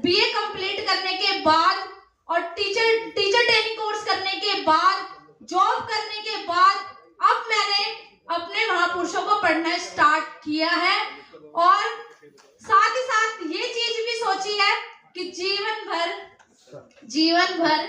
BA complete करने के बाद और टीचर ट्रेनिंग कोर्स करने के बाद, जॉब करने के बाद अब मैंने अपने महापुरुषों को पढ़ना स्टार्ट किया है। और साथ ही साथ ये चीज भी सोची है कि जीवन भर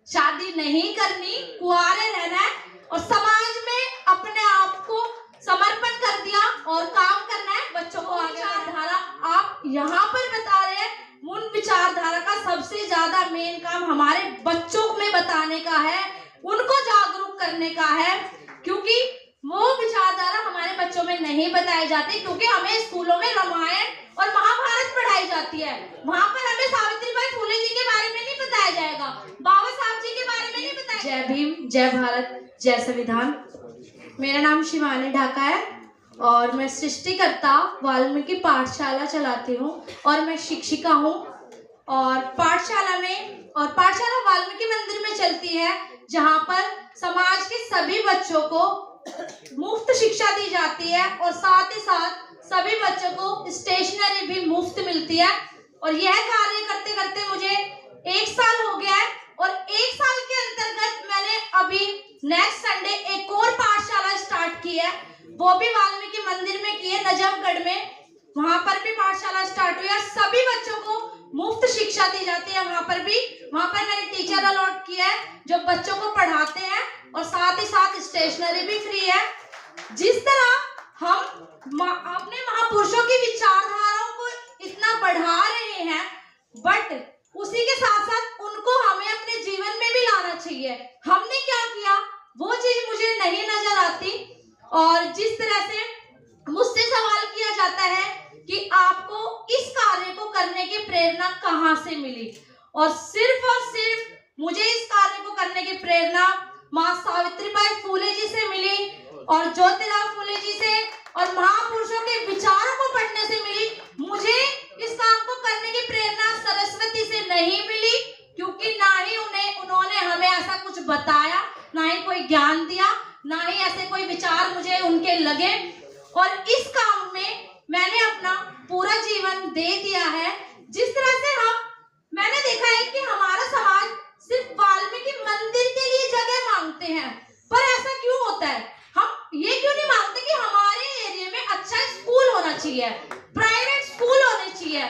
शादी नहीं करनी, कुंवारे रहना है और समाज में अपने आप को समर्पण कर दिया और काम करना है, बच्चों को आगे। विचारधारा आप यहाँ पर बता रहे हैं, उन विचारधारा का सबसे ज्यादा मेन काम हमारे बच्चों में बताने का है, उनको जागरूक करने का है, क्योंकि वो विचारधारा हमारे बच्चों में नहीं बताई जाती। क्योंकि हमें स्कूलों में रामायण और महाभारत पढ़ाई जाती है, वहाँ पर हमें सावित्रीबाई फुले जी के बारे में नहीं बताया जाएगा, बाबा साहब जी के बारे में नहीं बताया। जय भीम, जय भारत, जय संविधान। मेरा नाम शिवानी ढाका है और मैं सृष्टिकर्ता वाल्मीकि पाठशाला चलाती हूँ और मैं शिक्षिका हूँ। और पाठशाला वाल्मीकि मंदिर में चलती है, जहाँ पर समाज के सभी बच्चों को मुफ्त शिक्षा दी जाती है और साथ ही साथ सभी बच्चों को स्टेशनरी भी मुफ्त मिलती है। और यह कार्य करते करते मुझे 1 साल हो गया है और 1 साल के अंतर्गत मैंने अभी नेक्स्ट संडे एक और पाठशाला स्टार्ट की है, वो भी वाल्मीकि मंदिर में की है, नजफगढ़ में। वहां पर भी पाठशाला स्टार्ट हुई है, सभी बच्चों को मुफ्त शिक्षा दी जाती है। वहां पर मैंने टीचर अलॉट किया है जो बच्चों को पढ़ाते हैं और साथ ही साथ स्टेशनरी भी फ्री है। जिस तरह हम अपने महापुरुषों की विचारधाराओं को इतना बढ़ा रहे हैं, बट उसी के साथ साथ उनको हमें अपने जीवन में भी लाना चाहिए। हमने क्या किया वो चीज मुझे नहीं नजर आती। और जिस तरह से मुझसे सवाल किया जाता है कि आपको इस कार्य को करने की प्रेरणा कहाँ से मिली, और सिर्फ मुझे इस कार्य को करने की प्रेरणा माँ सावित्रीबाई फुले जी से मिली और ज्योतिराव फुले जी से और महापुरुषों के विचारों को पढ़ने से मिली। मुझे इस काम को करने की प्रेरणा सरस्वती से नहीं मिली, क्योंकि ना ही उन्होंने हमें ऐसा कुछ बताया, ना ही कोई ज्ञान दिया, ना ही ऐसे कोई विचार मुझे उनके लगे। और इस काम में मैंने अपना पूरा जीवन दे दिया है। जिस तरह से मैंने देखा है कि हमारा समाज सिर्फ वाल्मीकि मंदिर के लिए जगह मांगते हैं, पर ऐसा क्यों होता है? हम ये क्यों नहीं मांगते कि हमारे एरिया में अच्छा स्कूल होना चाहिए, प्राइवेट स्कूल होने चाहिए,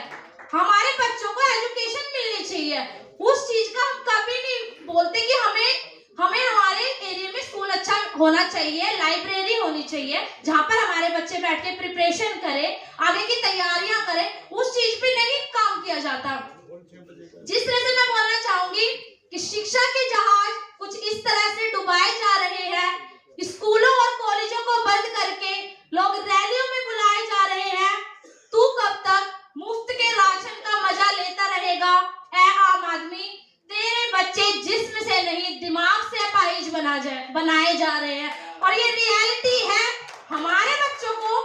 हमारे बच्चों को एजुकेशन मिलनी चाहिए। उस चीज का हम कभी नहीं बोलते कि हमें हमारे एरिया में स्कूल अच्छा होना चाहिए, लाइब्रेरी होनी चाहिए जहाँ पर हमारे बच्चे बैठ के प्रिपरेशन करें, आगे की तैयारियां करें। उस चीज पे नहीं काम किया जाता। जिस तरह से मैं बोलना चाहूंगी कि शिक्षा के जहाज कुछ इस तरह से डुबाए जा रहे हैं, स्कूलों और कॉलेजों को बंद करके लोग रैलियों में बुलाए जा रहे हैं। तू कब तक मुफ्त के राशन का मजा लेता रहेगा ऐ आम आदमी? तेरे बच्चे जिस्म से नहीं दिमाग से अपाहिज बनाए जा रहे हैं। और ये रियलिटी है, हमारे बच्चों को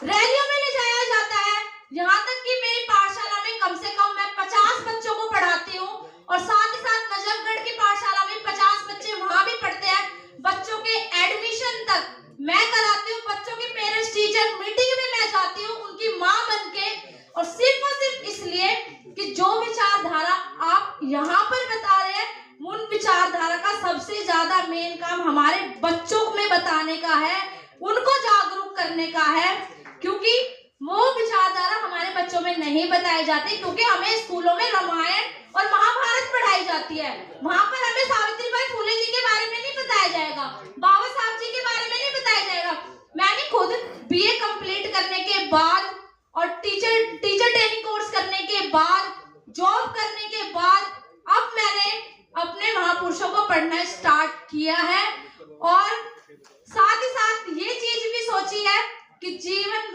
रैलियों में ले जाया जाता है। यहाँ तक कि मेरी पाठशाला में कम से कम मैं 50 बच्चों को पढ़ाती हूँ और साथ ही साथ नजफगढ़ की पाठशाला में 50 बच्चे वहाँ भी पढ़ते हैं। बच्चों के एडमिशन तक मैं कराती हूँ, बच्चों के पेरेंट्स टीचर मीटिंग में मैं जाती हूँ उनकी माँ बन के, और सिर्फ इसलिए कि जो विचारधारा आप यहाँ पर बता रहे हैं, उन विचारधारा का सबसे ज्यादा मेन काम हमारे बच्चों में बताने का है, उनको जागरूक करने का है। क्योंकि वो विचारधारा हमारे बच्चों में नहीं बताई जाती, क्योंकि हमें स्कूलों में रामायण और महाभारत पढ़ाई जाती है, वहाँ पर हमें सावित्रीबाई फुले जी के बारे में नहीं बताया जाएगा, बाबा साहब जी के बारे में नहीं बताया जाएगा। मैंने खुद बीए कंप्लीट करने के बाद और टीचर ट्रेनिंग कोर्स करने के बाद, जॉब करने के बाद अब मैंने अपने महापुरुषों को पढ़ना स्टार्ट किया है। और साथ ही साथ ये चीज भी सोची है कि जीवन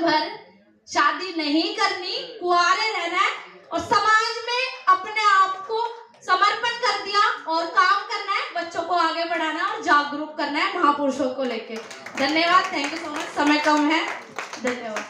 भर शादी नहीं करनी, कुंवारे रहना है और समाज में अपने आप को समर्पण कर दिया और काम करना है, बच्चों को आगे बढ़ाना और जागरूक करना है महापुरुषों को लेके। धन्यवाद, थैंक यू सो मच। समय कम है, धन्यवाद।